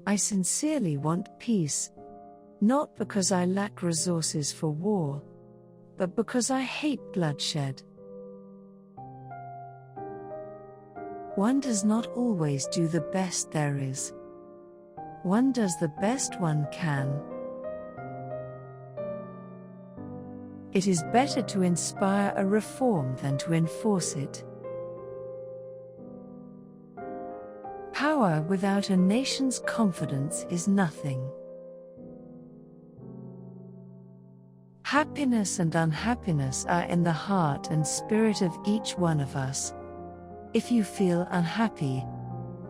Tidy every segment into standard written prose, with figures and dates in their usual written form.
I sincerely want peace, not because I lack resources for war, but because I hate bloodshed. One does not always do the best there is. One does the best one can. It is better to inspire a reform than to enforce it. Power without a nation's confidence is nothing. Happiness and unhappiness are in the heart and spirit of each one of us. If you feel unhappy,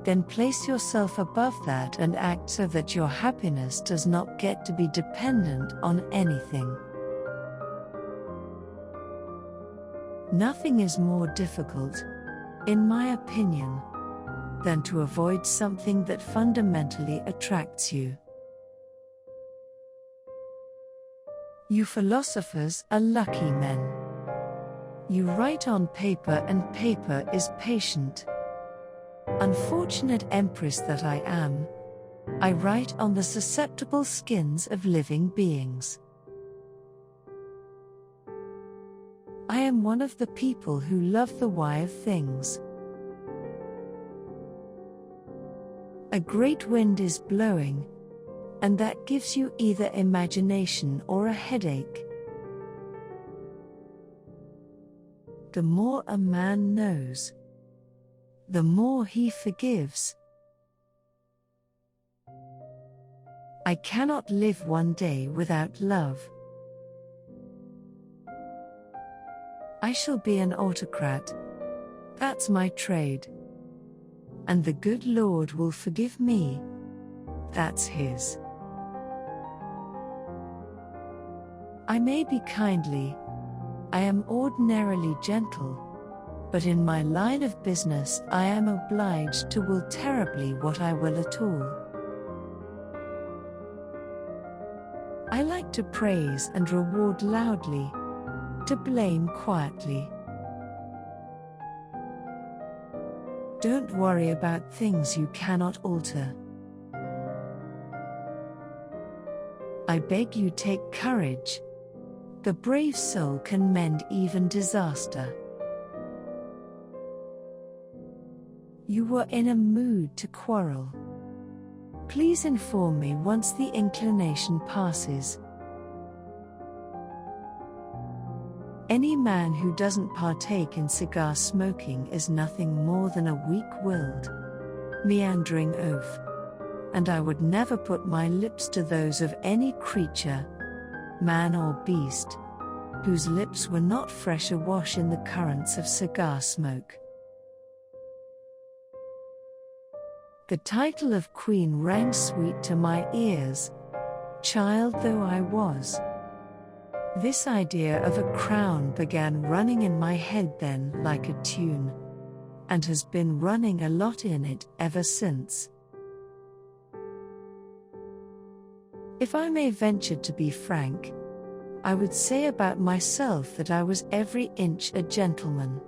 then place yourself above that and act so that your happiness does not get to be dependent on anything. Nothing is more difficult, in my opinion, than to avoid something that fundamentally attracts you. You philosophers are lucky men. You write on paper and paper is patient. Unfortunate empress that I am, I write on the susceptible skins of living beings. I am one of the people who love the why of things. A great wind is blowing, and that gives you either imagination or a headache. The more a man knows, the more he forgives. I cannot live one day without love. I shall be an autocrat. That's my trade. And the good Lord will forgive me. That's his. I may be kindly. I am ordinarily gentle. But in my line of business I am obliged to will terribly what I will at all. I like to praise and reward loudly, to blame quietly. Don't worry about things you cannot alter. I beg you, take courage. The brave soul can mend even disaster. You were in a mood to quarrel. Please inform me once the inclination passes. Any man who doesn't partake in cigar smoking is nothing more than a weak-willed, meandering oaf, and I would never put my lips to those of any creature, man or beast, whose lips were not fresh awash in the currents of cigar smoke. The title of queen rang sweet to my ears, child though I was. This idea of a crown began running in my head then like a tune, and has been running a lot in it ever since. If I may venture to be frank, I would say about myself that I was every inch a gentleman.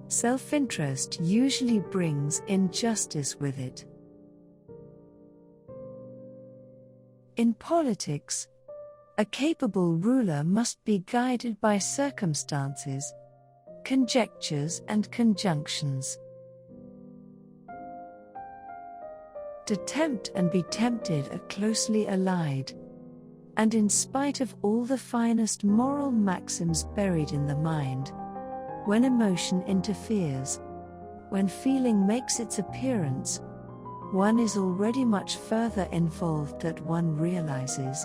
Self-interest usually brings injustice with it. In politics, a capable ruler must be guided by circumstances, conjectures and conjunctions. To tempt and be tempted are closely allied, and in spite of all the finest moral maxims buried in the mind, when emotion interferes, when feeling makes its appearance, one is already much further involved than one realizes,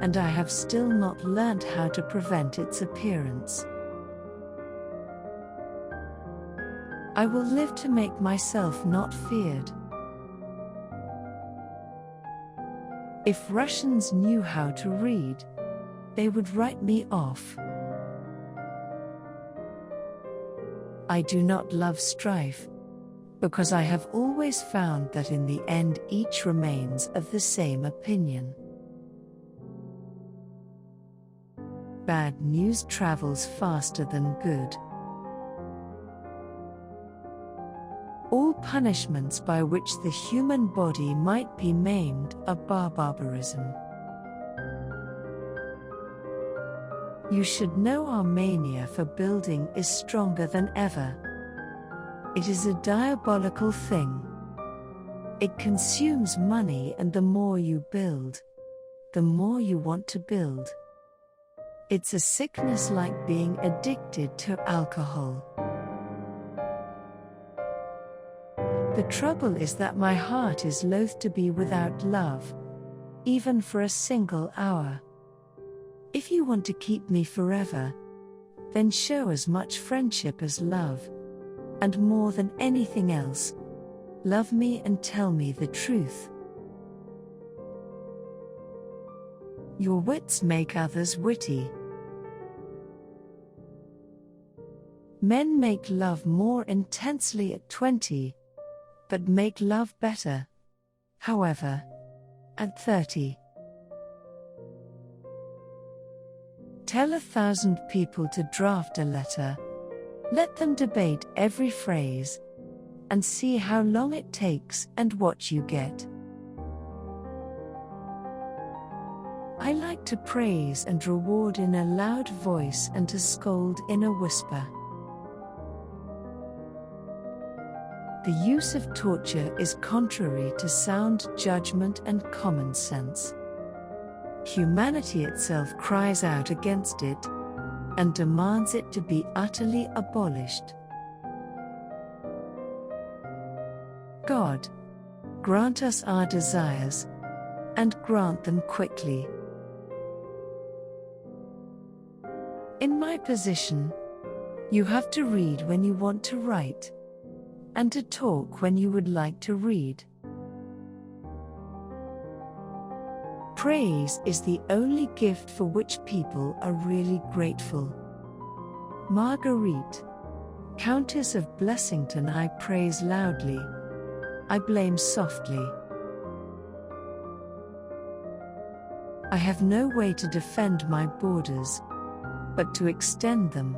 and I have still not learnt how to prevent its appearance. I will live to make myself not feared. If Russians knew how to read, they would write me off. I do not love strife, because I have always found that in the end each remains of the same opinion. Bad news travels faster than good. All punishments by which the human body might be maimed are barbarism. You should know our mania for building is stronger than ever. It is a diabolical thing. It consumes money, and the more you build, the more you want to build. It's a sickness like being addicted to alcohol. The trouble is that my heart is loath to be without love, even for a single hour. If you want to keep me forever, then show as much friendship as love, and more than anything else, love me and tell me the truth. Your wits make others witty. Men make love more intensely at 20, but make love better, however, at 30. Tell 1,000 people to draft a letter. Let them debate every phrase, and see how long it takes and what you get. I like to praise and reward in a loud voice and to scold in a whisper. The use of torture is contrary to sound judgment and common sense. Humanity itself cries out against it, and demands it to be utterly abolished. God, grant us our desires, and grant them quickly. In my position, you have to read when you want to write, and to talk when you would like to read. Praise is the only gift for which people are really grateful. Marguerite, Countess of Blessington, I praise loudly, I blame softly. I have no way to defend my borders, but to extend them.